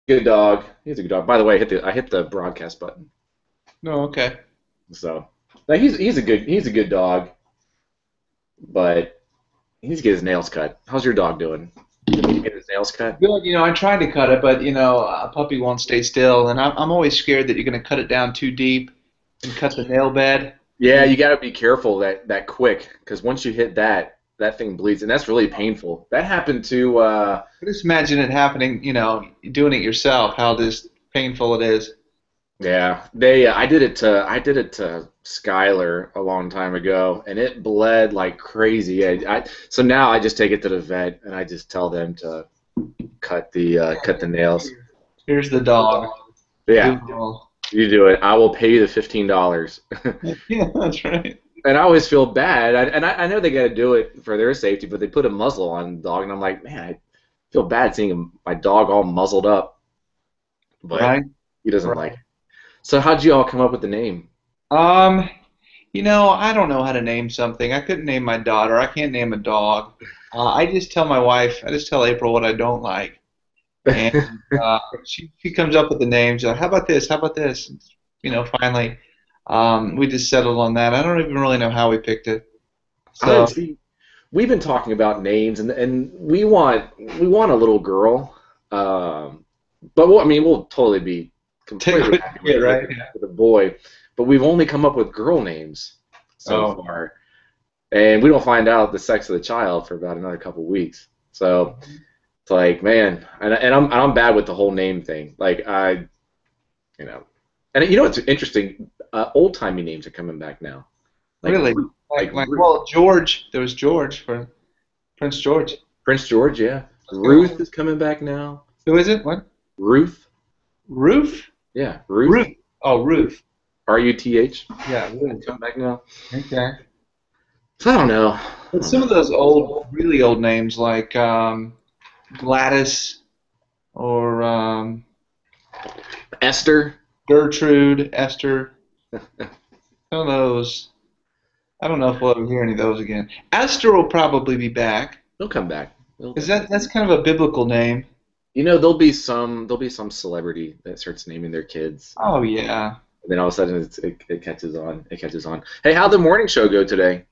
good dog. He's a good dog. By the way, I hit the broadcast button. No, okay. So, like, he's a good dog, but he needs to get his nails cut. How's your dog doing? Did he get his nails cut? Good. I tried to cut it, but a puppy won't stay still, and I'm always scared that you're going to cut it down too deep and cut the nail bed. Yeah, And you got to be careful that quick, because once you hit that thing bleeds, and that's really painful. That happened to just imagine it happening, doing it yourself, how this painful it is. yeah, I did it to Skylar a long time ago, and it bled like crazy. So now I just take it to the vet, and I just tell them to cut the nails. Here's the dog. Do Yeah, it all. you do it. I will pay you the $15. Yeah, that's right. And I always feel bad, I know they got to do it for their safety, but they put a muzzle on the dog, and I'm like, man, I feel bad seeing my dog all muzzled up, but Right? he doesn't like Right. it. So how'd you all come up with the name? Um, I don't know how to name something. I couldn't name my daughter. I can't name a dog. I just tell my wife, I just tell April what I don't like. And she comes up with the names. Like, how about this? How about this? Finally, we just settled on that. I don't even really know how we picked it. So, See, we've been talking about names, and we want a little girl, but I mean, we'll totally be take completely what happy you get, right? with a boy. But we've only come up with girl names so Oh, far, and we don't find out the sex of the child for about another couple weeks. So it's like, man, I'm bad with the whole name thing. Like you know, and it's interesting. Old timey names are coming back now, like really? like Well, George. There was George for Prince George. Prince George, yeah. That's kind Ruth of, is coming back now. who is it? What? Ruth, Ruth? yeah, Ruth. Ruth. Oh, Ruth. Ruth Yeah, Ruth. coming back now. Okay. So I don't know. I But don't some know. of those old, really old names like Gladys or Esther. Gertrude, Esther, some of those. I don't know if we'll ever hear any of those again. Esther will probably be back. They'll come back. They'll Is definitely. that's kind of a biblical name? There'll be some celebrity that starts naming their kids, Oh yeah. and then all of a sudden it catches on. It catches on. Hey, how'd the morning show go today?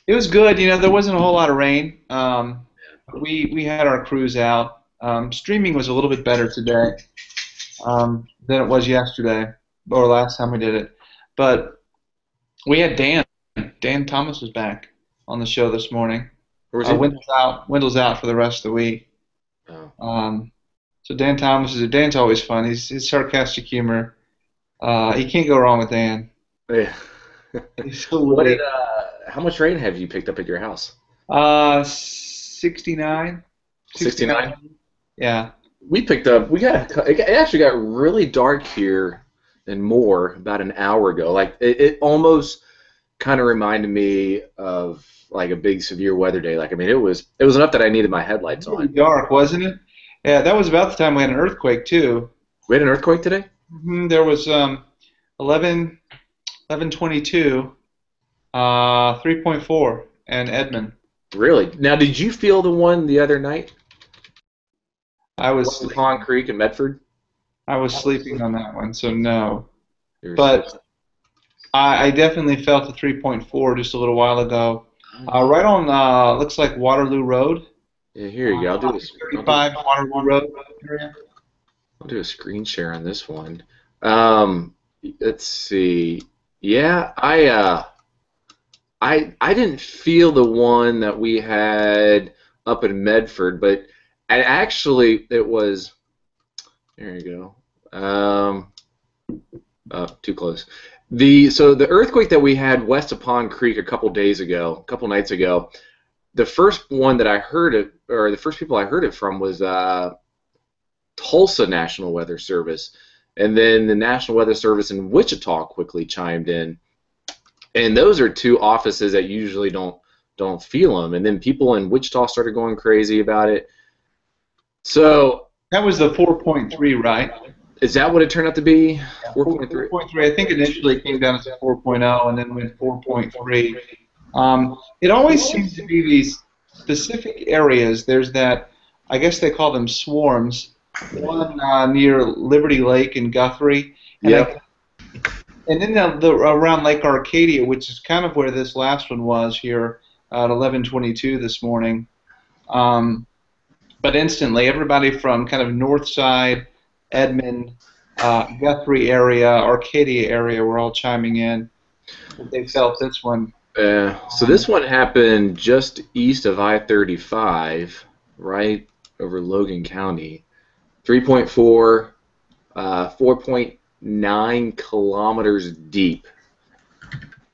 It was good. There wasn't a whole lot of rain. We had our crews out. Streaming was a little bit better today than it was yesterday or last time we did it. But we had Dan. Dan Thomas was back on the show this morning. Or was he? Wendell's out. Wendell's out for the rest of the week. Oh, So Dan's always fun. He's sarcastic humor. You can't go wrong with Dan. yeah. He's so What witty. did How much rain have you picked up at your house? 69, 69. 69. Yeah. We picked up. It actually got really dark here and more about an hour ago. Like it almost kind of reminded me of like a big severe weather day. Like I mean, it was enough that I needed my headlights Really on. dark, wasn't it? Yeah, that was about the time we had an earthquake too. We had an earthquake today. There was 11, 11:22, 3.4, and Edmond. Really? Now, did you feel the one the other night? I was West Pond sleeping. Creek in Medford. I was sleeping on that one, so no. You're But I definitely felt the 3.4 just a little while ago. Oh, Right on looks like Waterloo Road, yeah, here you go. 35 Waterloo Road area. I'll do a screen share on this one. Let's see. Yeah, I didn't feel the one that we had up in Medford, but actually it was. There you go. Too close. The earthquake that we had west of Pond Creek a couple nights ago. The first one that I heard it, or the first people I heard it from was Tulsa National Weather Service, and then the National Weather Service in Wichita quickly chimed in. And those are two offices that usually don't feel them. And then people in Wichita started going crazy about it. So That was the 4.3, right? is that what it turned out to be? Yeah, 4.3. 4.3. I think initially it came down as a 4.0 and then went 4.3. It always seems to be these specific areas. There's that, I guess they call them swarms, one near Liberty Lake in Guthrie, and Yep. and then around Lake Arcadia, which is kind of where this last one was here at 11:22 this morning. Um, but instantly, everybody from kind of north side, Edmond, Guthrie area, Arcadia area, were all chiming in that they felt this one. So this one happened just east of I-35, right over Logan County. 3.4, 4.9 kilometers deep.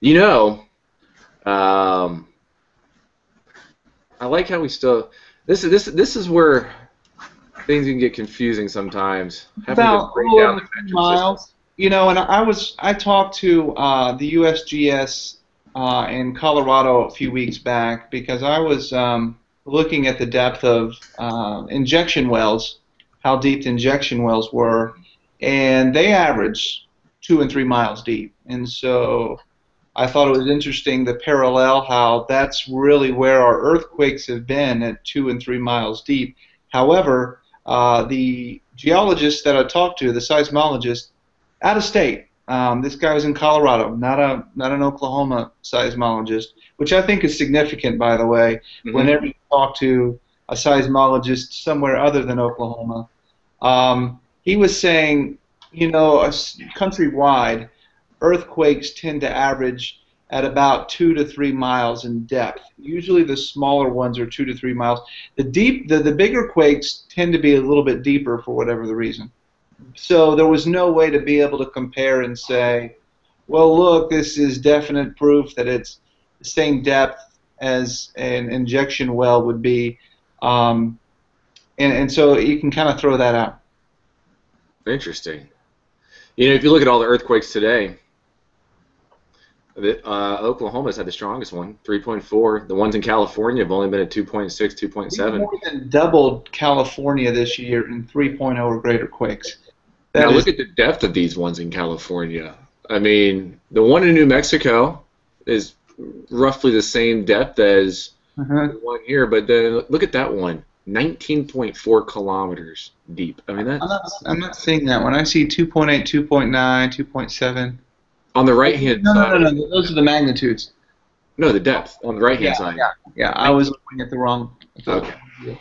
You know, um, I like how we still. This is where things can get confusing sometimes. Having to About a break little down over the 3 metric system. miles. And I talked to the USGS in Colorado a few weeks back because I was looking at the depth of injection wells, how deep the injection wells were, and they average 2 and 3 miles deep. And so I thought it was interesting the parallel how that's really where our earthquakes have been at 2 and 3 miles deep. However, the geologist that I talked to, the seismologist, out of state. This guy was in Colorado, not an Oklahoma seismologist, which I think is significant, by the way. Hmm. Whenever you talk to a seismologist somewhere other than Oklahoma, he was saying, countrywide, earthquakes tend to average at about 2 to 3 miles in depth. Usually, the smaller ones are 2 to 3 miles. The bigger quakes tend to be a little bit deeper for whatever the reason. So there was no way to be able to compare and say, well, look, this is definite proof that it's the same depth as an injection well would be. Um, and so you can kind of throw that out. Interesting. If you look at all the earthquakes today, Oklahoma's had the strongest one, 3.4. The ones in California have only been at 2.6, We've 2.7. more than doubled California this year in 3.0 or greater quakes. Now That is, look at the depth of these ones in California. I mean, the one in New Mexico is roughly the same depth as the uh one here, but then look at that one, 19.4 kilometers deep. I mean, I'm not seeing that one. I see 2.8, 2.9, 2.7. on the Oh, right-hand no, no, no, side. no. Those are the magnitudes. No, the depth on the right-hand Yeah, side. yeah, yeah. I was 19. looking at the wrong. Okay. Yes.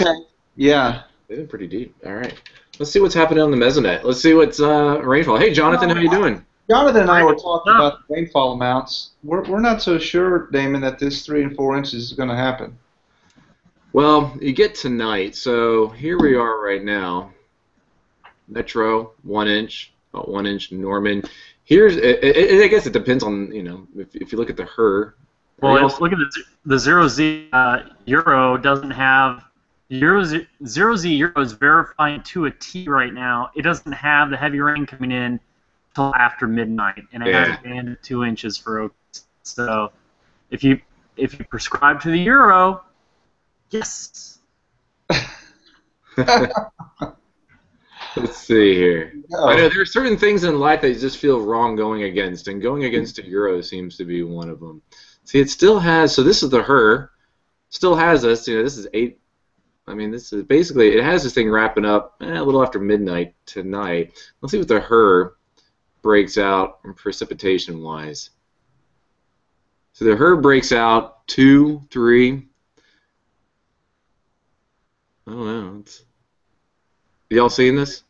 Okay. Yeah. They've been pretty deep. All right. Let's see what's happening on the mesonet. Let's see what's rainfall. Hey, Jonathan, how you doing? Jonathan and I were talking Up. about the rainfall amounts. We're not so sure, Damon, that this 3 and 4 inches is going to happen. Well, you get tonight. So here we are right now. Metro, 1 inch, about 1 inch. Norman. I guess it depends on, if you look at the HER. Well, look at the zero Z euro doesn't have zero Z euro is verifying to a T right now. It doesn't have the heavy rain coming in till after midnight, and it has Yeah. a band of 2 inches for Oaks. So if you prescribe to the euro, yes. Let's see here. No. I know there are certain things in life that you just feel wrong going against, and going against a euro seems to be one of them. See, it still has, so this is the HER, still has us, this is 8, I mean, this is basically, it has this thing wrapping up a little after midnight tonight. Let's see what the HER breaks out precipitation-wise. So the HER breaks out 2, 3, I don't know. Y'all seeing this?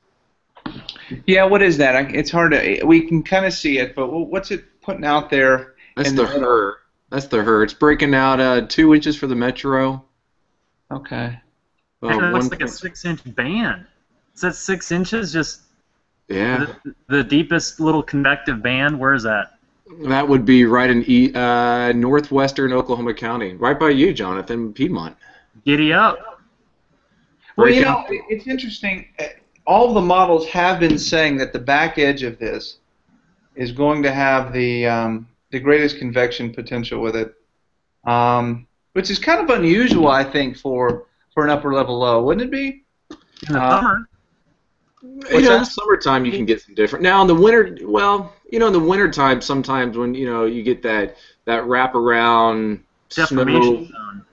Yeah, what is that? It's hard to. We can kind of see it, but what's it putting out there That's in the the middle? HER. That's the HER. It's breaking out 2 inches for the metro. Okay. And it looks One like a point. 6-inch band. Is that 6 inches? Just Yeah, the deepest little convective band? Where is that? that would be right in northwestern Oklahoma County, right by you, Jonathan, Piedmont. Giddy up. Well, Break out. it's interesting. All the models have been saying that the back edge of this is going to have the greatest convection potential with it, which is kind of unusual, I think, for an upper level low, wouldn't it be? In the Uh, summer. What's In the that? summertime you can get some different. Now in the winter, well, in the wintertime sometimes when you get that wraparound snow. Deformation zone.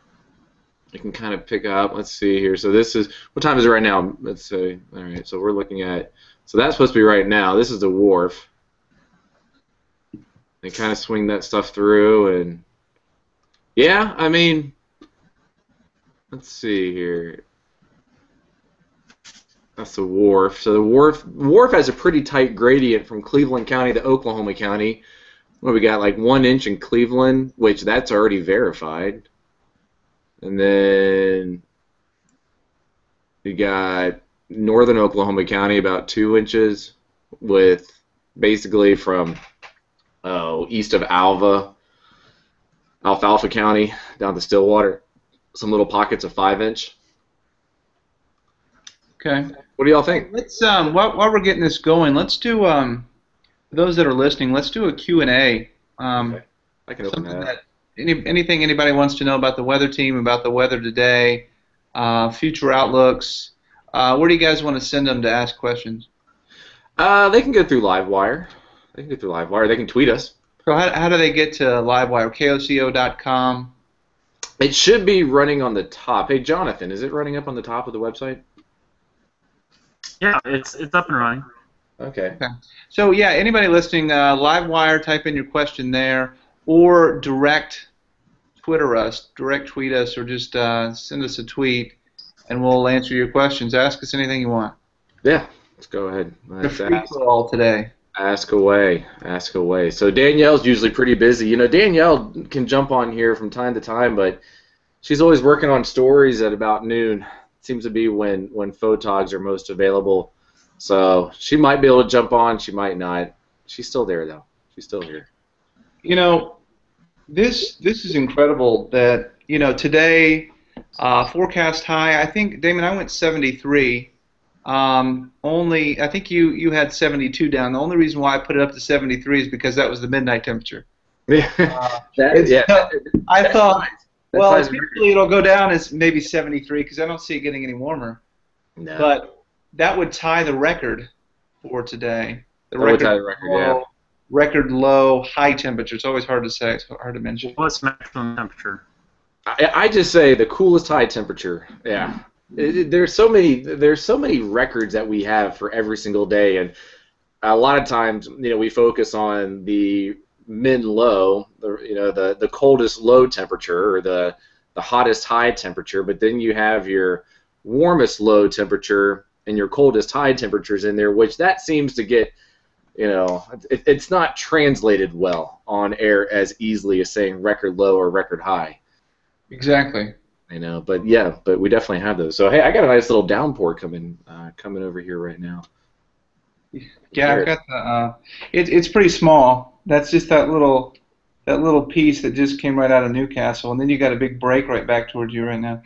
I can kind of pick up. Let's see here. So this is, what time is it right now? Let's see. All right, so we're looking at, so that's supposed to be right now. This is the wharf. They kind of swing that stuff through, and yeah, I mean, let's see here. That's the wharf. So the wharf has a pretty tight gradient from Cleveland County to Oklahoma County. Well, we got like 1 inch in Cleveland, which that's already verified. And then you got northern Oklahoma County about 2 inches, with basically from east of Alfalfa County down to Stillwater, some little pockets of 5 inch. Okay. What do y'all think? Let's while we're getting this going, let's do for those that are listening, let's do a Q&A. Okay. I can open that. Anything anybody wants to know about the weather team, about the weather today, future outlooks. Where do you guys want to send them to ask questions? They can go through Livewire. They can tweet us. So how do they get to Livewire? KOCO.com. It should be running on the top. Hey, Jonathan, is it running up on the top of the website? Yeah, it's up and running. Okay. So yeah, anybody listening, Livewire, type in your question there, or direct tweet us, or just send us a tweet, and we'll answer your questions. Ask us anything you want. Yeah, let's go ahead. The free for all today. Ask away. So Danielle's usually pretty busy. You know, Danielle can jump on here from time to time, but she's always working on stories at about noon. Seems to be when photogs are most available. So she might be able to jump on, she might not. She's still there though. She's still here. You know, this is incredible that, you know, today forecast high. I think, Damon, I went 73. I think you had 72 down. The only reason why I put it up to 73 is because that was the midnight temperature. Yeah. I thought, well, nice. usually it'll go down as maybe 73 because I don't see it getting any warmer. No. But that would tie the record for today. Record low, high temperature. It's always hard to say. It's hard to mention. What's maximum temperature? I just say the coolest high temperature. Yeah. There's so many records that we have for every single day, and a lot of times, you know, we focus on the mid-low, the coldest low temperature, or the hottest high temperature, but then you have your warmest low temperature and your coldest high temperatures in there, which that seems to get, you know, it's not translated well on air as easily as saying record low or record high. Exactly. I know, but yeah, but we definitely have those. So hey, I got a nice little downpour coming over here right now. Yeah, I've got the. It's pretty small. That's just that little piece that just came right out of Newcastle, and then you got a big break right back towards you right now.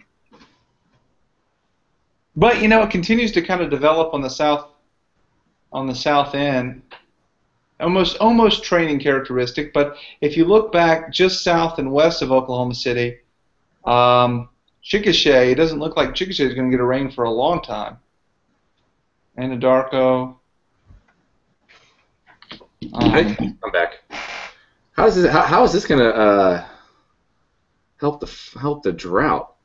But you know, it continues to kind of develop on the south end. Almost training characteristic. But if you look back just south and west of Oklahoma City, Chickasha, it doesn't look like Chickasha is going to get a rain for a long time. Anadarko. I'm back. How is this going to help the drought?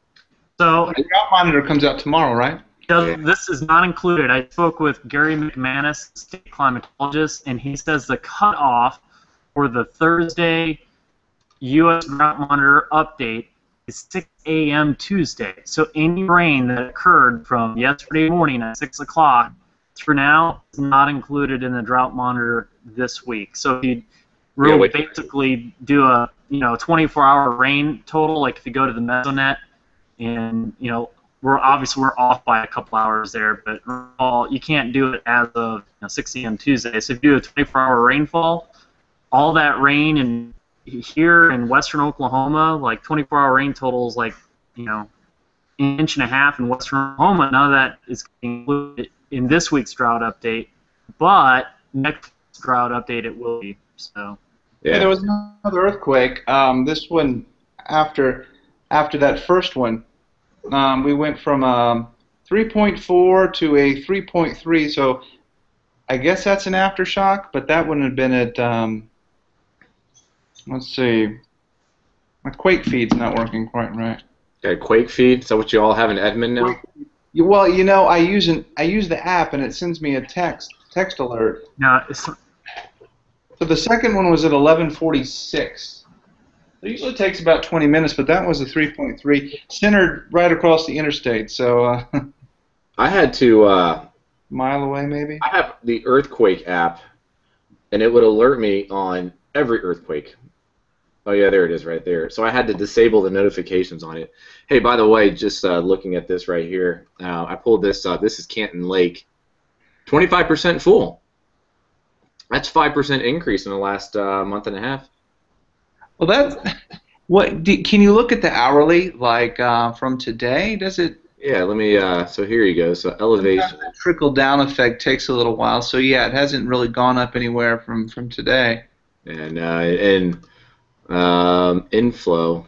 So the drought monitor comes out tomorrow, right? This is not included. I spoke with Gary McManus, state climatologist, and he says the cutoff for the Thursday U.S. drought monitor update is 6 a.m. Tuesday. So any rain that occurred from yesterday morning at 6 o'clock through now is not included in the drought monitor this week. So if you really basically do a 24-hour rain total, like if you go to the Mesonet, and we're off by a couple hours there, but you can't do it as of 6 a.m. Tuesday. So if you do a 24-hour rainfall, all that rain and here in western Oklahoma, like 24-hour rain totals, like inch and a half in western Oklahoma. None of that is included in this week's drought update, but next drought update it will be. So yeah, there was another earthquake. This one after that first one, we went from 3.4 to a 3.3. So I guess that's an aftershock, but that wouldn't have been at. Let's see. My quake feed's not working quite right. Got a Quake feed. Is that what you all have in Edmond now? Well, I use the app and it sends me a text alert. Now, it's, So the second one was at 11:46. It usually takes about 20 minutes, but that was a 3.3, centered right across the interstate, so I had to. mile away maybe. I have the earthquake app, and it would alert me on every earthquake. Oh yeah, there it is right there. So I had to disable the notifications on it. Hey, by the way, just looking at this right here, I pulled this up. This is Canton Lake, 25% full. That's 5% increase in the last month and a half. Well, that's can you look at the hourly like from today? Does it? Yeah, let me. So here you go. So elevation. Sometimes the trickle down effect takes a little while. So yeah, it hasn't really gone up anywhere from today. And inflow.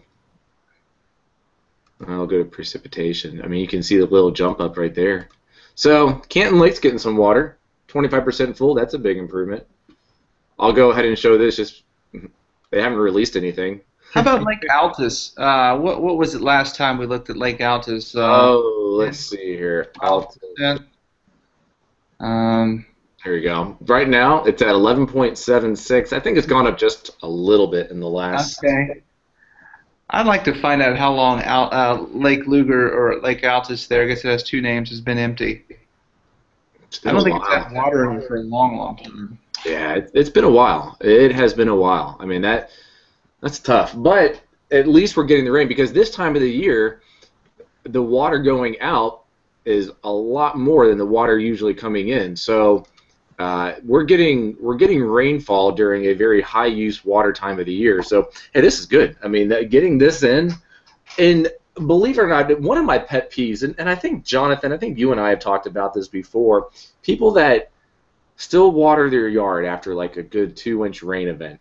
I'll go to precipitation. I mean, you can see the little jump up right there. So Canton Lake's getting some water. 25% full. That's a big improvement. I'll go ahead and show this. Just they haven't released anything. How about Lake Altus? What was it last time we looked at Lake Altus? Let's see here. Altus. There you go. Right now, it's at 11.76. I think it's gone up just a little bit in the last. Okay. I'd like to find out how long Lake Luger or Lake Altus there, I guess it has two names, has been empty. I don't think it's had water in it for a long, long time. Yeah, it's been a while. It has been a while. I mean, that's tough. But at least we're getting the rain, because this time of the year, the water going out is a lot more than the water usually coming in. So we're getting rainfall during a very high use water time of the year. So hey, this is good. I mean, getting this in, and believe it or not, one of my pet peeves, and I think Jonathan, I think you and I have talked about this before, people that still water their yard after like a good 2-inch rain event.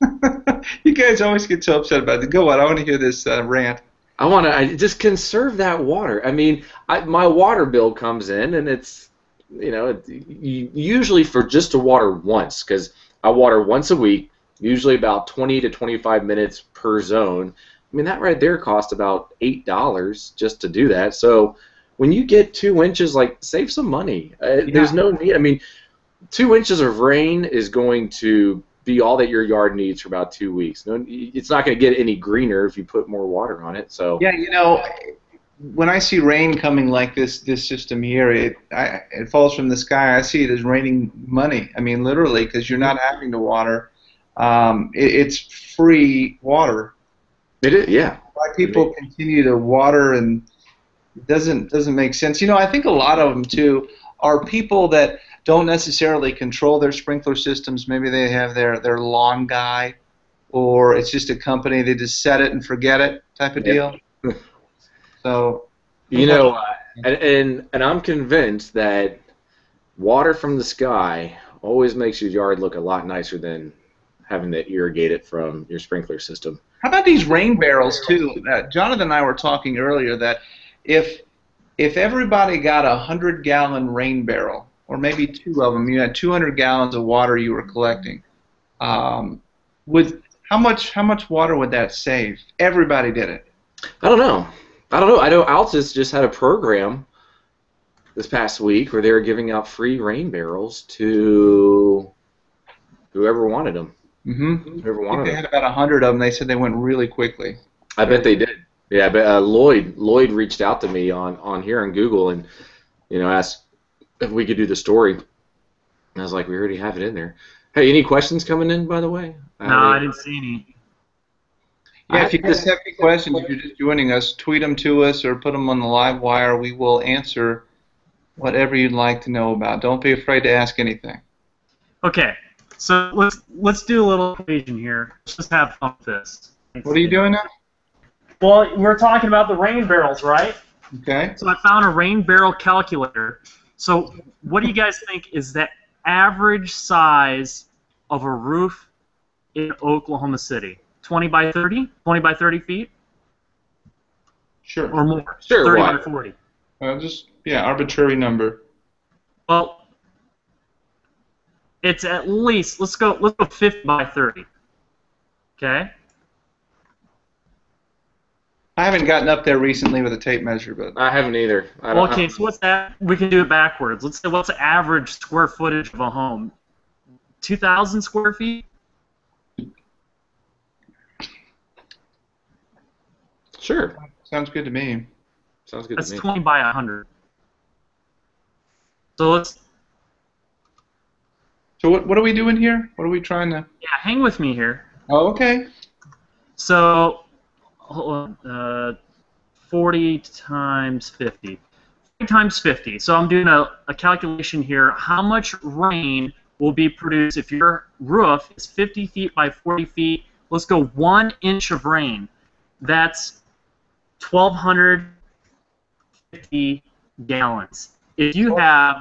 You guys always get so upset about it. Go on, I want to hear this rant. I just conserve that water. I mean, my water bill comes in, and it's, usually for just to water once, because I water once a week, usually about 20 to 25 minutes per zone. I mean, that right there costs about $8 just to do that. So when you get 2 inches, like, save some money. There's no need. I mean, 2 inches of rain is going to be all that your yard needs for about 2 weeks. No, it's not going to get any greener if you put more water on it. So yeah, when I see rain coming like this system here, it falls from the sky. I see it as raining money. I mean, literally, because you're not having to water. It's free water. It is, yeah. Why people continue to water and it doesn't make sense. I think a lot of them too are people that don't necessarily control their sprinkler systems. Maybe they have their lawn guy, or it's just a company, they just set it and forget it type of deal. So, and I'm convinced that water from the sky always makes your yard look a lot nicer than having to irrigate it from your sprinkler system. How about these rain barrels too? Jonathan and I were talking earlier that if everybody got a 100-gallon rain barrel, or maybe two of them, you had 200 gallons of water you were collecting. How much water would that save? Everybody did it. I don't know. I know Altus just had a program this past week where they were giving out free rain barrels to whoever wanted them. Mm-hmm. Whoever wanted them. They had about 100 of them. They said they went really quickly. I bet they did. Yeah, but Lloyd reached out to me on here on Google and asked if we could do the story. And I was like, we already have it in there. Hey, any questions coming in, by the way? No, I didn't see any. Yeah, if you guys have any questions, if you're just joining us, tweet them to us or put them on the live wire. We will answer whatever you'd like to know about. Don't be afraid to ask anything. Okay, so let's do a little equation here. Let's just have fun with this. What are you doing now? Well, we're talking about the rain barrels, right? Okay. So I found a rain barrel calculator. So what do you guys think is the average size of a roof in Oklahoma City? 20 by 30? 20 by 30 feet? Sure. Or more? Sure. 30 by 40? Arbitrary number. Well, it's at least, let's go 50 by 30. Okay? I haven't gotten up there recently with a tape measure, but I haven't either. Okay, so what's that? We can do it backwards. Let's say what's the average square footage of a home? 2,000 square feet? Sure. sounds good to me. Sounds good That's to me. 20 by 100. So let's, So what are we doing here? What are we trying to? yeah, hang with me here. Oh, okay. So, hold on, 40 times 50. 40 times 50. So I'm doing a calculation here. How much rain will be produced if your roof is 50 feet by 40 feet? Let's go 1 inch of rain. That's 1,250 gallons. If you have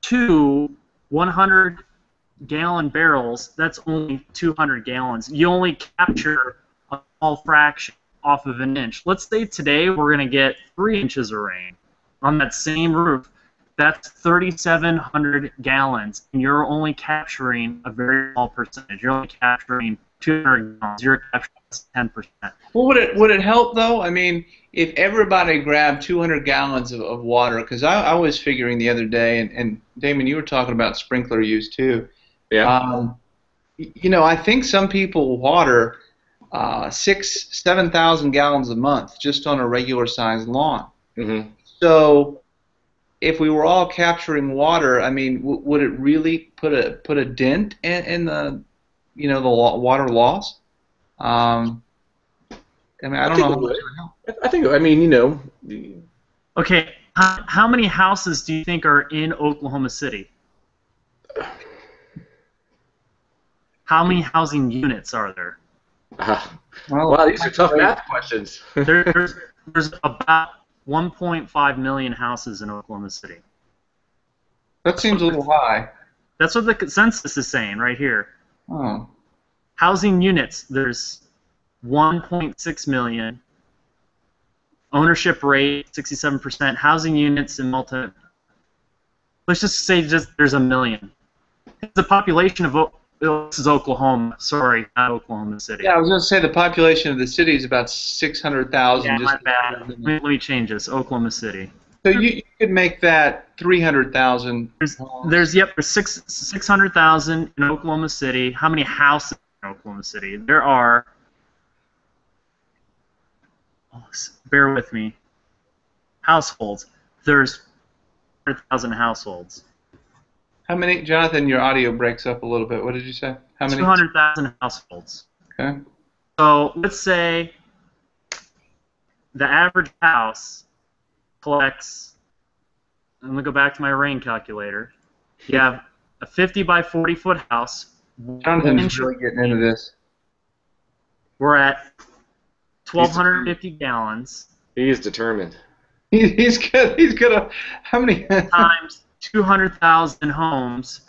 two 100-gallon barrels, that's only 200 gallons. You only capture a small fraction off of an inch. Let's say today we're going to get 3 inches of rain on that same roof. That's 3,700 gallons, and you're only capturing a very small percentage. You're only capturing 200 gallons. You're capturing 10%. Well, would it help though? I mean, if everybody grabbed 200 gallons of water, because I was figuring the other day, and Damon, you were talking about sprinkler use too. Yeah. You know, I think some people water 7,000 gallons a month just on a regular sized lawn. Mm-hmm. So, if we were all capturing water, I mean, would it really put a dent in the the water loss? I mean, I don't know how much it would help. I think. I mean, Okay, how many houses do you think are in Oklahoma City? How many housing units are there? Wow, these are tough math questions. There's about 1.5 million houses in Oklahoma City. That seems a little high. That's what the census is saying right here. Oh. Housing units, there's 1.6 million. Ownership rate, 67%. Housing units in let's just say there's a million. The population of this is Oklahoma. Sorry, not Oklahoma City. Yeah, I was going to say the population of the city is about 600,000. Yeah, my bad. Let me change this. Oklahoma City. So you could make that 300,000. There's 600,000 in Oklahoma City. How many houses in Oklahoma City? There are. Bear with me. Households. There's 100,000 households. How many, Jonathan? Your audio breaks up a little bit. What did you say? How many? 200,000 households. Okay. So let's say the average house collects. I'm gonna go back to my rain calculator. You have a 50 by 40 foot house. Jonathan's really getting into this. We're at 1,250 gallons. He is determined. He's gonna. How many? Times 200,000 homes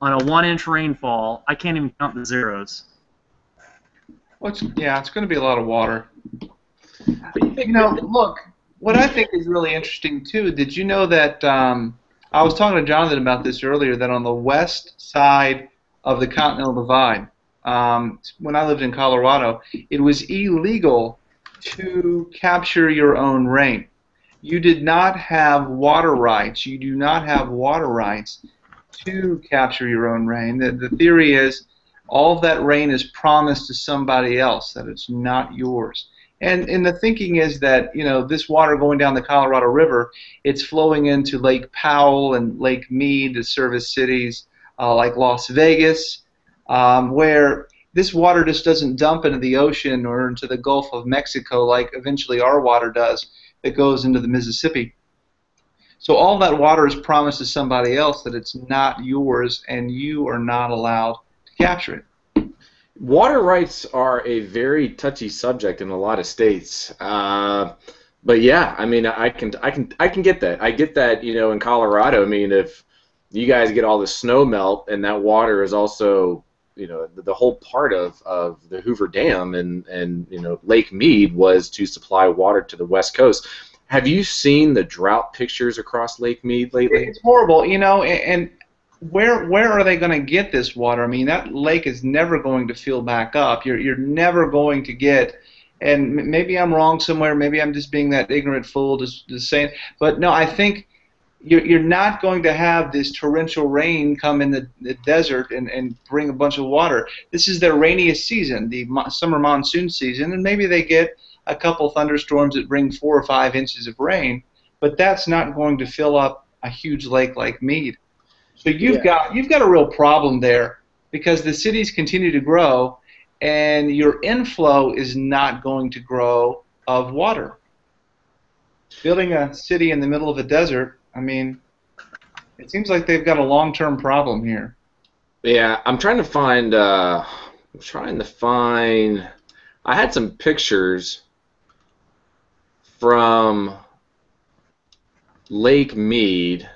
on a 1-inch rainfall. I can't even count the zeros. Yeah, it's going to be a lot of water. But, look, what I think is really interesting too. Did you know that I was talking to Jonathan about this earlier? That on the west side of the Continental Divide, when I lived in Colorado, it was illegal to capture your own rain. You did not have water rights. You do not have water rights to capture your own rain. The theory is all of that rain is promised to somebody else, that it's not yours. And the thinking is that, this water going down the Colorado River, it's flowing into Lake Powell and Lake Mead to service cities like Las Vegas, where this water just doesn't dump into the ocean or into the Gulf of Mexico like eventually our water does that goes into the Mississippi. So all that water is promised to somebody else, that it's not yours and you are not allowed to capture it. Water rights are a very touchy subject in a lot of states. But yeah, I mean, I can get that. I get that, in Colorado. I mean, if you guys get all the snow melt and that water is also, the whole part of the Hoover Dam and Lake Mead was to supply water to the West Coast. Have you seen the drought pictures across Lake Mead lately? It's horrible, and where are they going to get this water? I mean, that lake is never going to fill back up. You're never going to get and maybe I'm wrong somewhere. Maybe I'm just being that ignorant fool, just saying. But no, I think you're not going to have this torrential rain come in the desert and bring a bunch of water. This is their rainiest season, the summer monsoon season, and maybe they get a couple thunderstorms that bring 4 or 5 inches of rain, but that's not going to fill up a huge lake like Meade. So you've got a real problem there because the cities continue to grow, and your inflow is not going to grow of water. Building a city in the middle of a desert, I mean, it seems like they've got a long-term problem here. Yeah, I'm trying to find. I had some pictures from Lake Mead.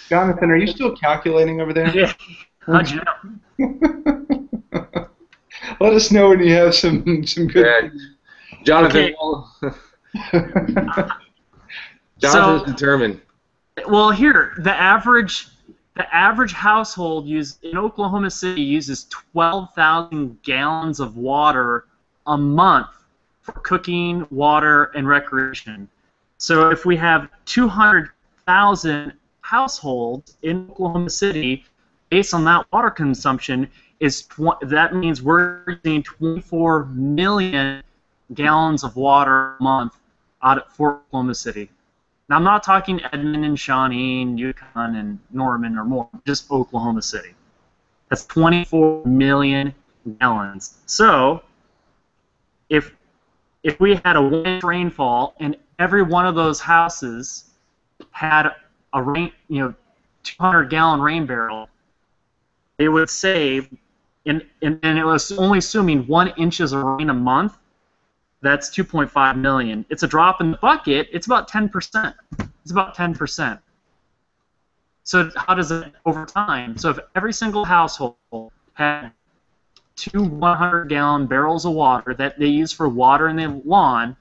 Jonathan, are you still calculating over there? Yeah. How'd you know? Let us know when you have some good. Yeah. Jonathan. Okay. Jonathan's determined. Well, here the average household in Oklahoma City uses 12,000 gallons of water a month for cooking, water, and recreation. So if we have 200,000 households in Oklahoma City, based on that water consumption, that means we're using 24 million gallons of water a month out at Fort Oklahoma City. Now, I'm not talking Edmond and Shawnee and Yukon and Norman or more, just Oklahoma City. That's 24 million gallons. So, if we had a 1-inch rainfall and every one of those houses had a 200-gallon rain barrel, they would save, and it was only assuming 1 inch of rain a month. That's 2.5 million. It's a drop in the bucket. It's about 10%. It's about 10%. So how does it over time? So if every single household had 2 100-gallon barrels of water that they use for water in the lawn,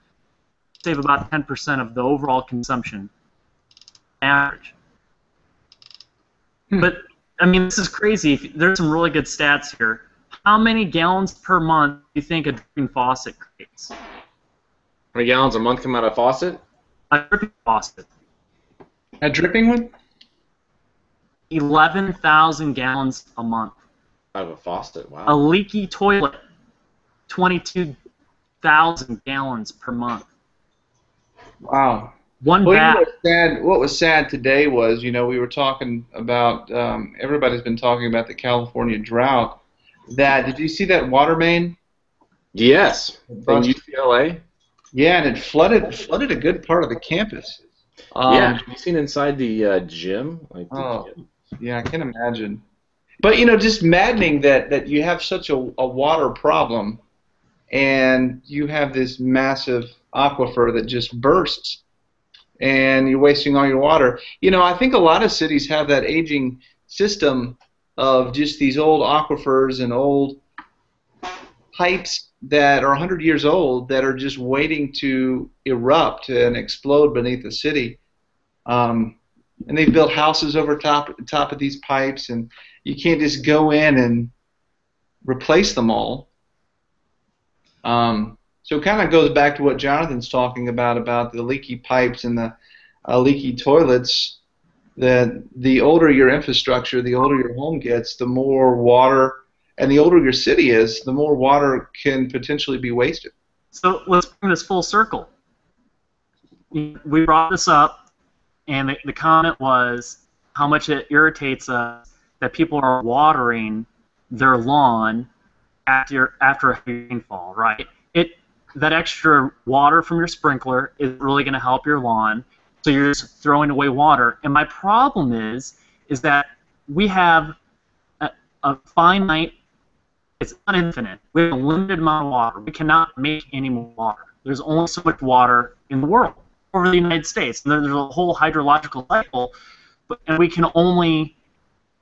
save about 10% of the overall consumption average. But I mean, this is crazy. There's some really good stats here. How many gallons per month do you think a dripping faucet creates? How many gallons a month come out of a faucet? A dripping faucet. A dripping one? 11,000 gallons a month. Out of a faucet, wow. A leaky toilet, 22,000 gallons per month. Wow. One Well, bath. what was sad today was, we were talking about, everybody's been talking about the California drought. Did you see that water main? Yes. In UCLA? Yeah, and it flooded a good part of the campus. Yeah, have you seen inside the gym? Yeah, I can imagine. But, just maddening that you have such a water problem and you have this massive aquifer that just bursts and you're wasting all your water. I think a lot of cities have that aging system of just these old aquifers and old pipes that are 100 years old that are just waiting to erupt and explode beneath the city. And they've built houses over top of these pipes, and you can't just go in and replace them all. So it kind of goes back to what Jonathan's talking about the leaky pipes and the leaky toilets. That the older your infrastructure, the older your home gets, the more water, and the older your city is, the more water can potentially be wasted. So let's bring this full circle. We brought this up, and the comment was how much it irritates us that people are watering their lawn after a rainfall, right? That extra water from your sprinkler is really going to help your lawn, so you're just throwing away water. And my problem is that we have a finite, it's not infinite. We have a limited amount of water. We cannot make any more water. There's only so much water in the world, over the United States. And there's a whole hydrological cycle, and we can only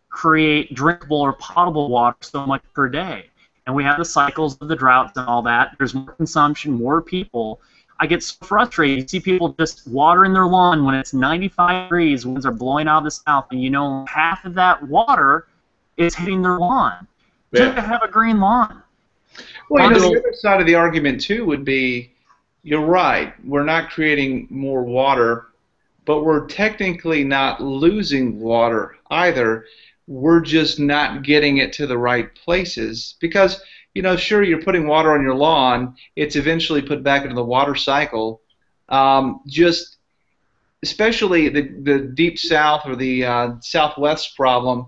create drinkable or potable water so much per day. And we have the cycles of the droughts and all that. There's more consumption, more people. I get so frustrated. You see people just watering their lawn when it's 95 degrees, winds are blowing out of the south, and half of that water is hitting their lawn. Yeah. Just to have a green lawn. Well, the Continental, other side of the argument too would be, you're right. We're not creating more water, but we're technically not losing water either. We're just not getting it to the right places because, sure, you're putting water on your lawn. It's eventually put back into the water cycle. Just especially the deep south or the southwest problem,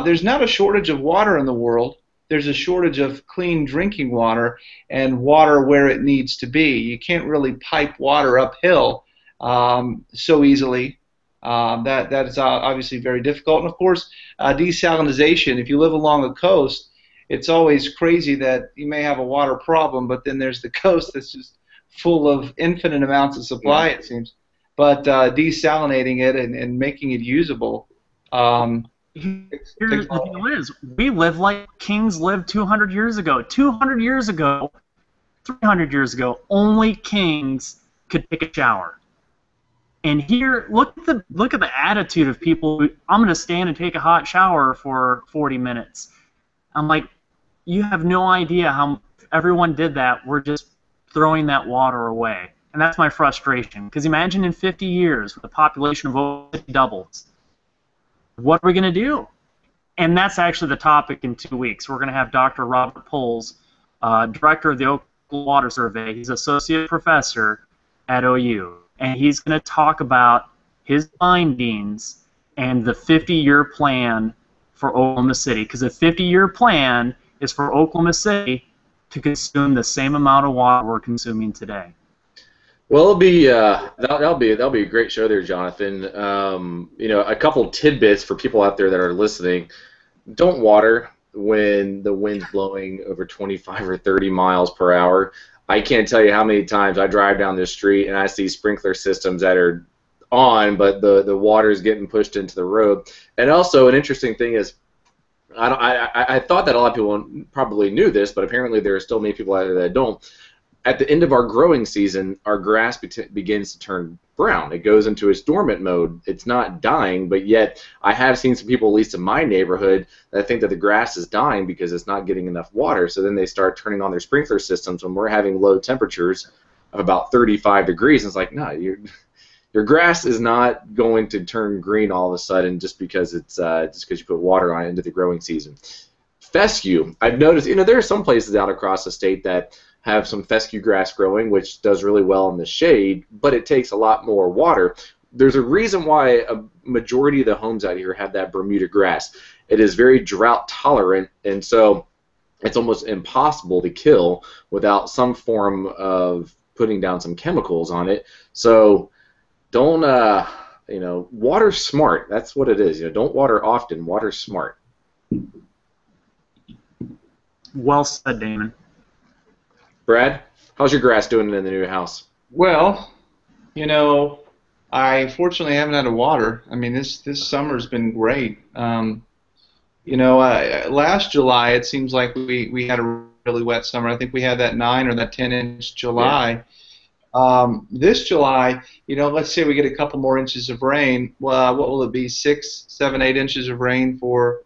there's not a shortage of water in the world. There's a shortage of clean drinking water and water where it needs to be. You can't really pipe water uphill so easily. That is obviously very difficult. And of course, desalination. If you live along the coast, it's always crazy that you may have a water problem, but then there's the coast that's just full of infinite amounts of supply, it seems. But desalinating it and making it usable. Here's the deal is, we live like kings lived 200 years ago. 200 years ago, 300 years ago, only kings could take a shower. And here, look at the attitude of people. I'm going to stand and take a hot shower for 40 minutes. I'm like, you have no idea how everyone did that. We're just throwing that water away. And that's my frustration. Because imagine in 50 years, the population of over doubles. What are we going to do? And that's actually the topic in 2 weeks. We're going to have Dr. Robert Poles, director of the Oklahoma Water Survey. He's associate professor at OU. And he's going to talk about his findings and the 50-year plan for Oklahoma City. Because the 50-year plan is for Oklahoma City to consume the same amount of water we're consuming today. well, it'll be that'll be a great show there, Jonathan. A couple tidbits for people out there that are listening: don't water when the wind's blowing over 25 or 30 miles per hour. I can't tell you how many times I drive down this street and I see sprinkler systems that are on, but the water is getting pushed into the road. And also, an interesting thing is, I thought that a lot of people probably knew this, but apparently there are still many people out there that don't. At the end of our growing season, our grass begins to turn brown. It goes into its dormant mode. It's not dying, but yet I have seen some people, at least in my neighborhood, that think that the grass is dying because it's not getting enough water. So then they start turning on their sprinkler systems when we're having low temperatures of about 35 degrees. And it's like, no, your grass is not going to turn green all of a sudden just because you put water on it into the growing season. Fescue. I've noticed, there are some places out across the state that have some fescue grass growing, which does really well in the shade, but it takes a lot more water. There's a reason why a majority of the homes out here have that Bermuda grass. It is very drought tolerant, and so it's almost impossible to kill without some form of putting down some chemicals on it. So don't, water smart. That's what it is. Don't water often. Water smart. Well said, Damon. Brad, how's your grass doing in the new house? Well, I fortunately haven't had to water. I mean, this summer's been great. Last July it seems like we had a really wet summer. I think we had that 9 or that 10-inch July. Yeah. This July, let's say we get a couple more inches of rain. Well, what will it be? 6, 7, 8 inches of rain for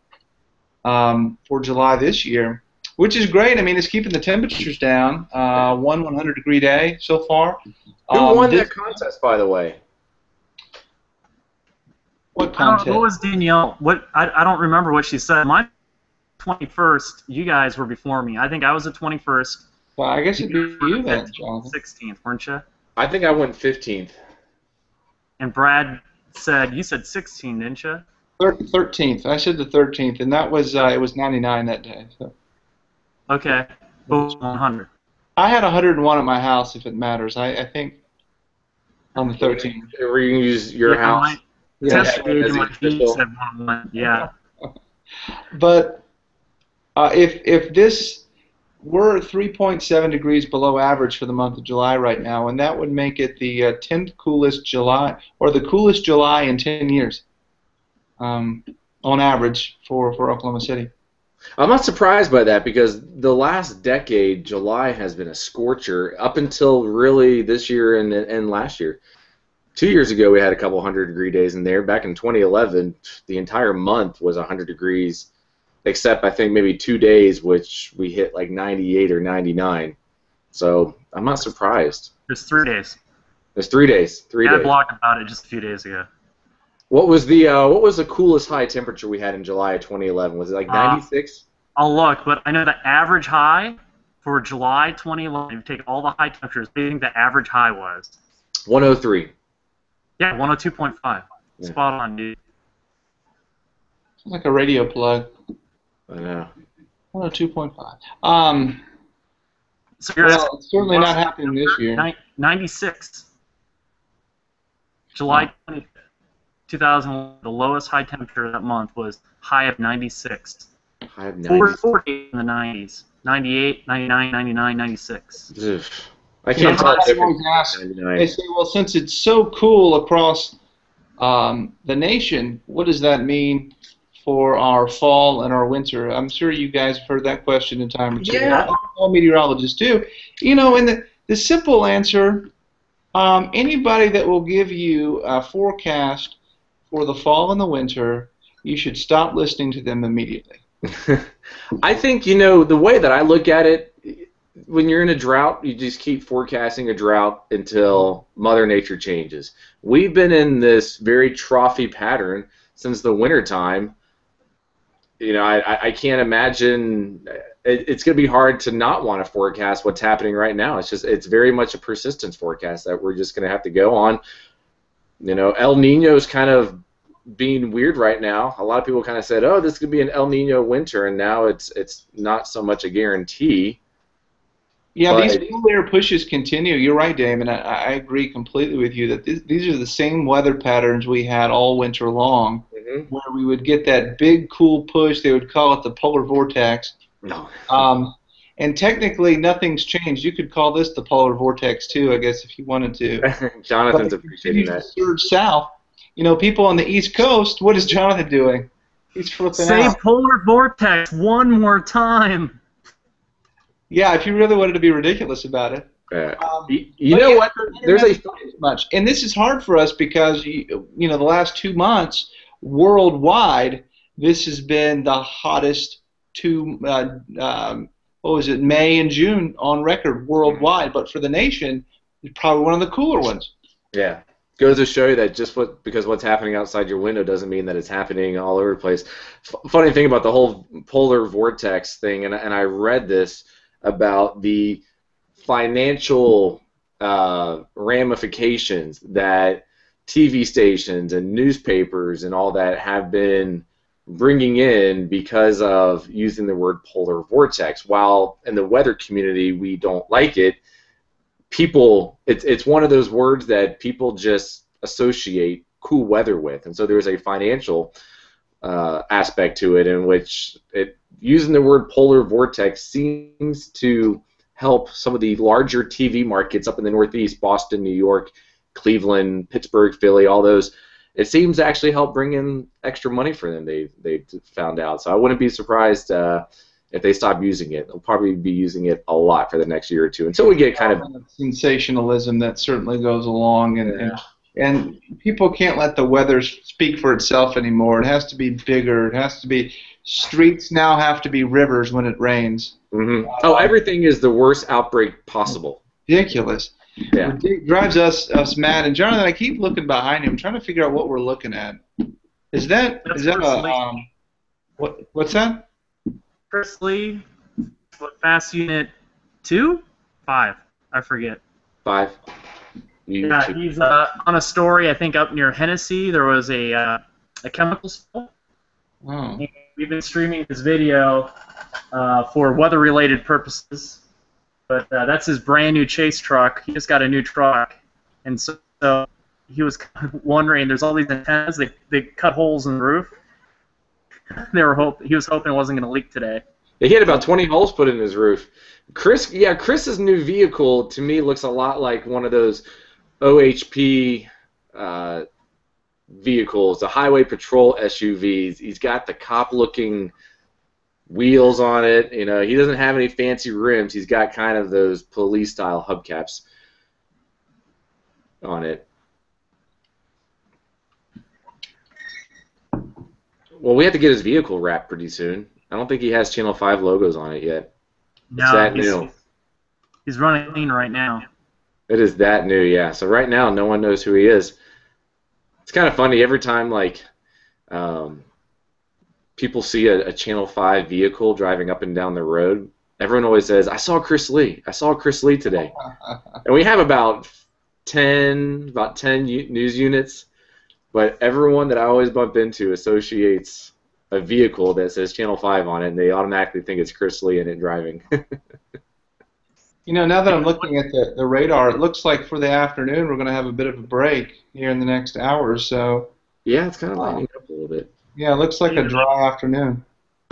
July this year. Which is great. I mean, it's keeping the temperatures down. 100-degree day so far. Who won that contest, by the way? What contest? What was Danielle? I don't remember what she said. Mine 21st. You guys were before me. I think I was the 21st. Well, I guess it'd be you then, Jonathan. 16th, weren't you? I think I went 15th. And Brad said, you said 16, didn't you? 13th. I said the 13th, and that was it was 99 that day. So. Okay. 100. I had 101 at my house, if it matters. I think on the 13th. We're going to use your house. Yeah. But if this we're 3.7 degrees below average for the month of July right now, and that would make it the 10th coolest July, or the coolest July in 10 years, on average for Oklahoma City. I'm not surprised by that because the last decade, July has been a scorcher up until really this year and last year. 2 years ago, we had a couple 100-degree days in there. Back in 2011, the entire month was 100 degrees. except I think maybe 2 days, which we hit like 98 or 99. So I'm not surprised. There's 3 days. There's 3 days. Yeah, I blogged about it just a few days ago. What was the coolest high temperature we had in July of 2011? Was it like 96? I'll look, but I know the average high for July 2011, if you take all the high temperatures, I think the average high was 103. Yeah, 102.5. Yeah. Spot on, dude. Sounds like a radio plug. I know. 102.5. So you're Well, it's certainly not happening this year. 96. July 20th, 2001, the lowest high temperature that month was high of 96. High of 96. 40 in the 90s. 98, 99, 99, 96. Ugh. I can't tell the difference. They say, well, since it's so cool across the nation, what does that mean for our fall and our winter? I'm sure you guys have heard that question in time or two. Yeah. All meteorologists do. You know, and the simple answer, anybody that will give you a forecast for the fall and the winter, you should stop listening to them immediately. I think, the way that I look at it, when you're in a drought, you just keep forecasting a drought until Mother Nature changes. We've been in this very trophy pattern since the winter time. I can't imagine it's going to be hard to not want to forecast what's happening right now. It's very much a persistence forecast that we're just going to have to go on. El Nino is kind of being weird right now. A lot of people kind of said, "Oh, this could be an El Nino winter," and now it's not so much a guarantee. Yeah, these cool air pushes continue. You're right, Damon. I agree completely with you that these are the same weather patterns we had all winter long, where we would get that big cool push. They would call it the polar vortex. No. And technically, nothing's changed. You could call this the polar vortex too, I guess, if you wanted to. Jonathan's appreciating that. Surge south. People on the East Coast. What is Jonathan doing? He's flipping out. Say polar vortex one more time. Yeah, if you really wanted to be ridiculous about it. You know what? There's much, and this is hard for us because the last 2 months worldwide, this has been the hottest May and June on record worldwide. But for the nation, it's probably one of the cooler ones. Yeah. Goes to show you that because what's happening outside your window doesn't mean that it's happening all over the place. Funny thing about the whole polar vortex thing, and I read this about the financial ramifications that TV stations and newspapers and all that have been bringing in because of using the word polar vortex. While in the weather community we don't like it, it's one of those words that people just associate cool weather with, and so there's a financial aspect to it in which using the word polar vortex seems to help some of the larger TV markets up in the Northeast, Boston, New York, Cleveland, Pittsburgh, Philly, all those. It seems to actually help bring in extra money for them. They found out, so I wouldn't be surprised if they stop using it. They'll probably be using it a lot for the next year or two until we get kind of sensationalism that certainly goes along, and people can't let the weather speak for itself anymore. It has to be bigger. It has to be streets now have to be rivers when it rains. Everything is the worst outbreak possible. Ridiculous. Yeah. It drives us mad. And Jonathan, I keep looking behind you. I'm trying to figure out what we're looking at. Is that what's that? Chris Lee, what fast unit 2? 5. I forget. 5. Yeah, he's on a story, I think, up near Hennessy. There was a chemical spill. Oh. We've been streaming his video for weather-related purposes, but that's his brand new chase truck. He just got a new truck, and so he was wondering. There's all these antennas. They cut holes in the roof. He was hoping it wasn't going to leak today. He had about 20 holes put in his roof. Chris's new vehicle to me looks a lot like one of those OHP vehicles, the highway patrol SUVs. He's got the cop-looking wheels on it. He doesn't have any fancy rims. He's got kind of those police-style hubcaps on it. Well, we have to get his vehicle wrapped pretty soon. I don't think he has Channel 5 logos on it yet. It's No, that new. he's running clean right now. It is that new, yeah. So right now, no one knows who he is. It's kind of funny every time, like, um, people see a Channel 5 vehicle driving up and down the road. Everyone always says, "I saw Chris Lee. I saw Chris Lee today." And we have about ten news units, but everyone that I always bump into associates a vehicle that says Channel 5 on it, and they automatically think it's Chris Lee in it driving. You know, now that I'm looking at the radar, it looks like for the afternoon we're going to have a bit of a break here in the next hour or so. Yeah, it's kind of lightening up a little bit. Yeah, it looks like a dry afternoon.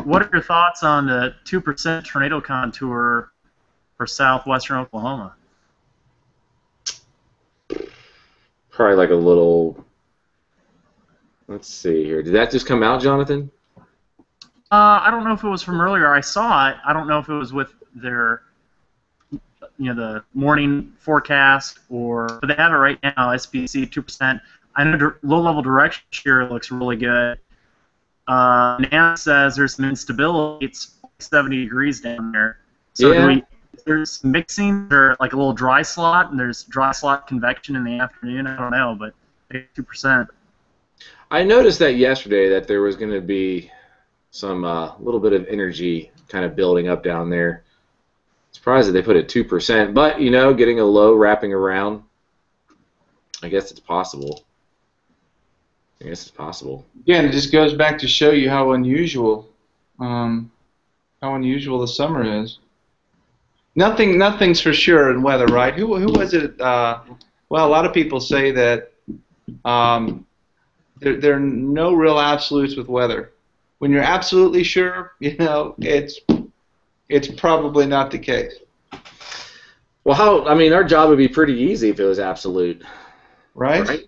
What are your thoughts on the 2% tornado contour for southwestern Oklahoma? Probably like a little. Let's see here. Did that just come out, Jonathan? I don't know if it was from earlier. I saw it. I don't know if it was with their, the morning forecast but they have it right now. SPC 2%. I know low-level direction shear looks really good. NAM says there's some instability. It's 70 degrees down there. So Yeah. there's mixing or like a little dry slot, and there's dry slot convection in the afternoon. I don't know, but 2%. I noticed that yesterday that there was going to be some little bit of energy kind of building up down there. Surprised that they put it 2%, but getting a low wrapping around, I guess it's possible. Again, it just goes back to show you how unusual the summer is. Nothing's for sure in weather, right? Who was it? Well, a lot of people say that there are no real absolutes with weather. When you're absolutely sure, it's probably not the case. Well, our job would be pretty easy if it was absolute. Right?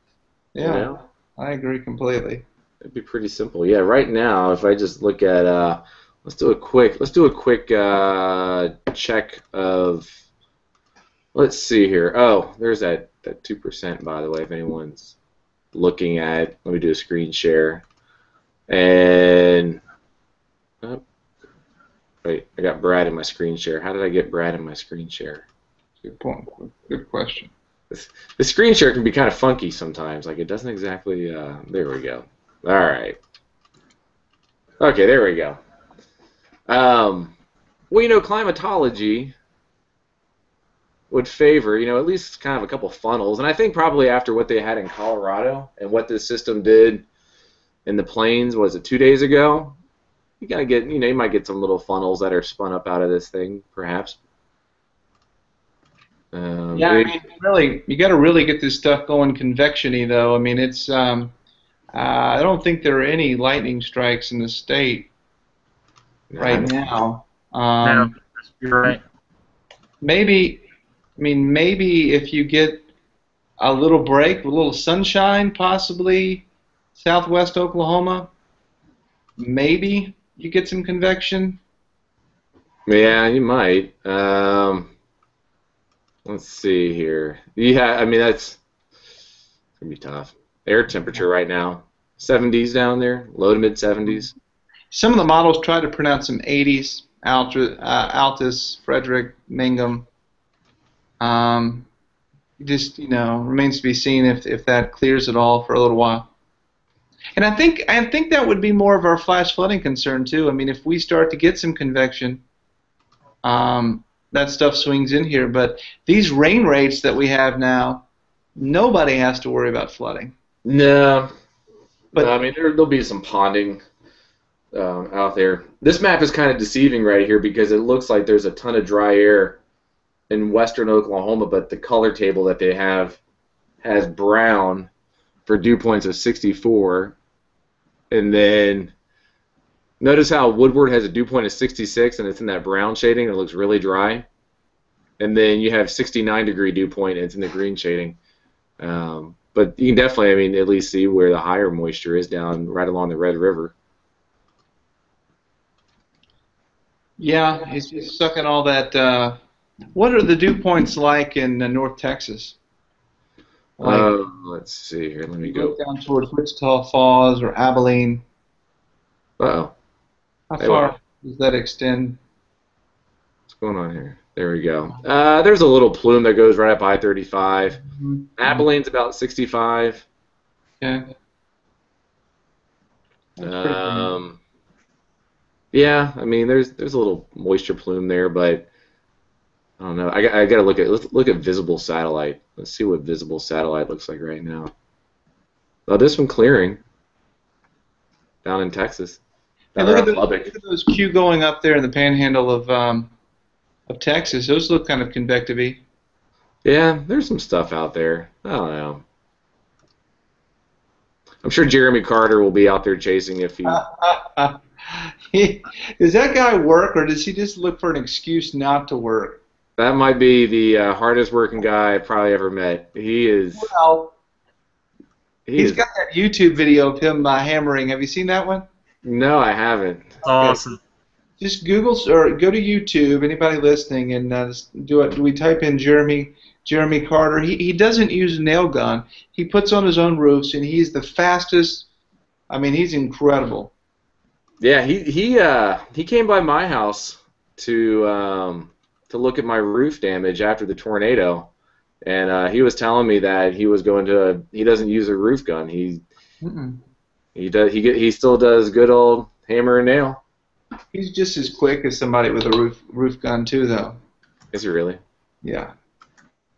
Yeah. I agree completely. It'd be pretty simple. Yeah, right now, if I just look at, let's do a quick check of, let's see here. Oh, there's that 2%, by the way, if anyone's looking at, let me do a screen share. And, oh, wait, I got Brad in my screen share. How did I get Brad in my screen share? Good point. Good question. The screen share can be kind of funky sometimes. Like, it doesn't exactly, there we go. All right. Okay, there we go. Well, climatology would favor, at least kind of a couple funnels. And I think probably after what they had in Colorado and what this system did in the plains, was it 2 days ago? You gotta get, you might get some little funnels that are spun up out of this thing, perhaps. Really, you got to really get this stuff going convection-y, though. It's. I don't think there are any lightning strikes in the state right now. No, you're right. Maybe if you get a little break, a little sunshine, possibly southwest Oklahoma, maybe you get some convection. Yeah, you might. Let's see here. Yeah, that's gonna be tough. Air temperature right now, 70s down there, low to mid 70s. Some of the models try to pronounce some 80s. Altus, Frederick, Mangum. Just remains to be seen if that clears at all for a little while. And I think that would be more of our flash flooding concern too. If we start to get some convection, that stuff swings in here. But these rain rates that we have now, nobody has to worry about flooding. No, but there'll be some ponding out there. This map is kind of deceiving right here because it looks like there's a ton of dry air in western Oklahoma, but the color table that they have has brown for dew points of 64, and then notice how Woodward has a dew point of 66 and it's in that brown shading. It looks really dry. And then you have 69-degree dew point and it's in the green shading. But you can definitely, at least see where the higher moisture is down right along the Red River. Yeah, it's just sucking all that. What are the dew points like in North Texas? Let's see here. Let me go down towards Wichita Falls or Abilene. Uh-oh. How far? Does that extend? What's going on here? There we go. There's a little plume that goes right up I-35. Mm-hmm. Abilene's about 65. Okay. That's pretty good. Yeah, I mean, there's a little moisture plume there, but I don't know. I got to let's look at visible satellite. Let's see what visible satellite looks like right now. Oh, this one clearing down in Texas, Hey, down around Lubbock. look at those Q going up there in the panhandle of Texas. Those look kind of convective-y. Yeah, there's some stuff out there. I don't know. I'm sure Jeremy Carter will be out there chasing if he. Does that guy work, or does he just look for an excuse not to work? That might be the hardest working guy I've probably ever met. He is. Well, he's Is. got that YouTube video of him hammering. Have you seen that one? No, I haven't. Awesome. Just Google or go to YouTube. Anybody listening, and do it. We type in Jeremy Carter. He doesn't use a nail gun. He puts on his own roofs, and he's the fastest. I mean, he's incredible. Yeah, he came by my house to look at my roof damage after the tornado, and he was telling me that he doesn't use a roof gun. He still does good old hammer and nail. He's just as quick as somebody with a roof gun too, though. Is he really? Yeah.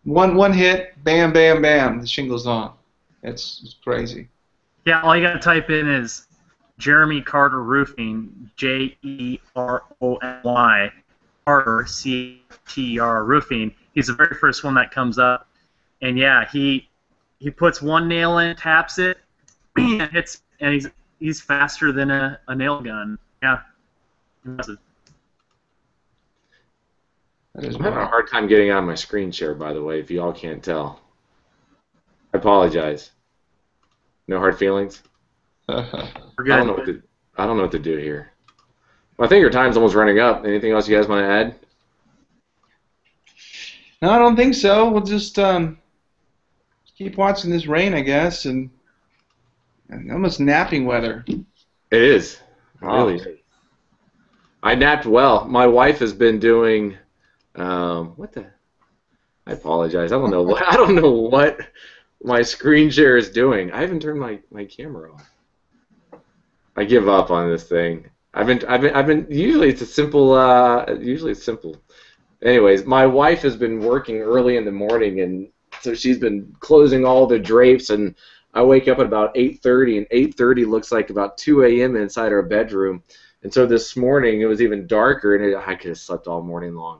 One hit, bam, bam, bam, the shingle's on. It's crazy. Yeah, all you got to type in is Jeremy Carter Roofing, Jerony, Carter, CTR Roofing. He's the very first one that comes up. And yeah, he puts one nail in, taps it, and hits, and he's faster than a nail gun. Yeah. Impressive. That is I'm having a hard time getting out of my screen share, by the way, if you all can't tell. I apologize. No hard feelings? We're good. I don't know what to do here. Well, I think your time's almost running up. Anything else you guys want to add? No, I don't think so. We'll just keep watching this rain, I guess, and almost napping weather. It is. It really is. I napped well. My wife has been doing what the? I apologize. I don't know what my screen share is doing. I haven't turned my camera on. I give up on this thing. I've been. Usually it's a simple. Usually it's simple. Anyways, my wife has been working early in the morning, and so she's been closing all the drapes. And I wake up at about 8:30, and 8:30 looks like about 2 a.m. inside our bedroom. And so this morning it was even darker, and I could have slept all morning long.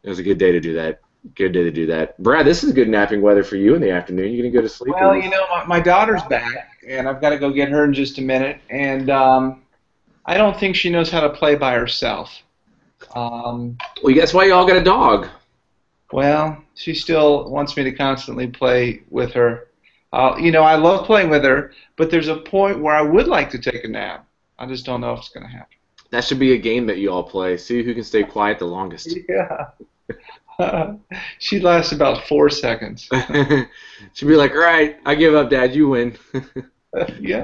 It was a good day to do that. Good day to do that. Brad, this is good napping weather for you in the afternoon. You gonna go to sleep? Well, you know, my daughter's back, and I've got to go get her in just a minute. And I don't think she knows how to play by herself. Well, that's why you all got a dog. Well, she still wants me to constantly play with her. You know, I love playing with her, but there's a point where I would like to take a nap. I just don't know if it's going to happen. That should be a game that you all play. See who can stay quiet the longest. Yeah. She lasts about 4 seconds. She'd be like, all right, I give up, Dad. You win. Yeah,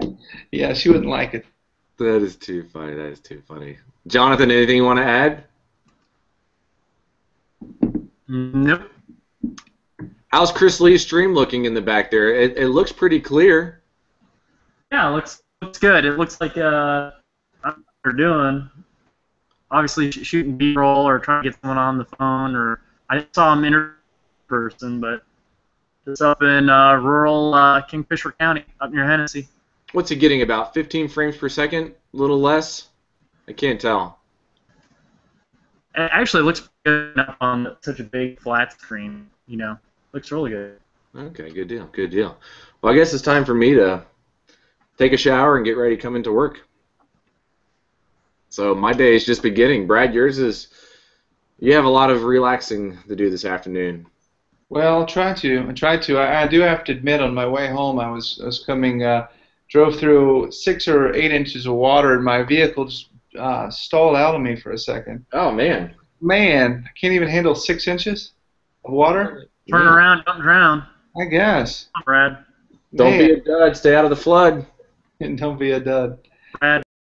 she wouldn't like it. That is too funny. That is too funny. Jonathan, anything you want to add? Nope. How's Chris Lee's stream looking in the back there? It looks pretty clear. Yeah, it looks good. It looks like they're doing. Obviously, shooting B-roll or trying to get someone on the phone, or I saw him in person, but it's up in rural Kingfisher County, up near Hennessy. What's he getting, about 15 frames per second? A little less? I can't tell. It actually looks good enough on such a big flat screen. You know, looks really good. Okay, good deal, good deal. Well, I guess it's time for me to take a shower and get ready to come into work. So my day is just beginning. Brad, yours is, you have a lot of relaxing to do this afternoon. Well, I'll try to. I do have to admit, on my way home, I was coming, drove through 6 or 8 inches of water, and my vehicle just stalled out on me for a second. Oh, man. Man, I can't even handle 6 inches of water. Turn around, don't drown. I guess. Brad. Don't be a dud. Stay out of the flood. And don't be a dud.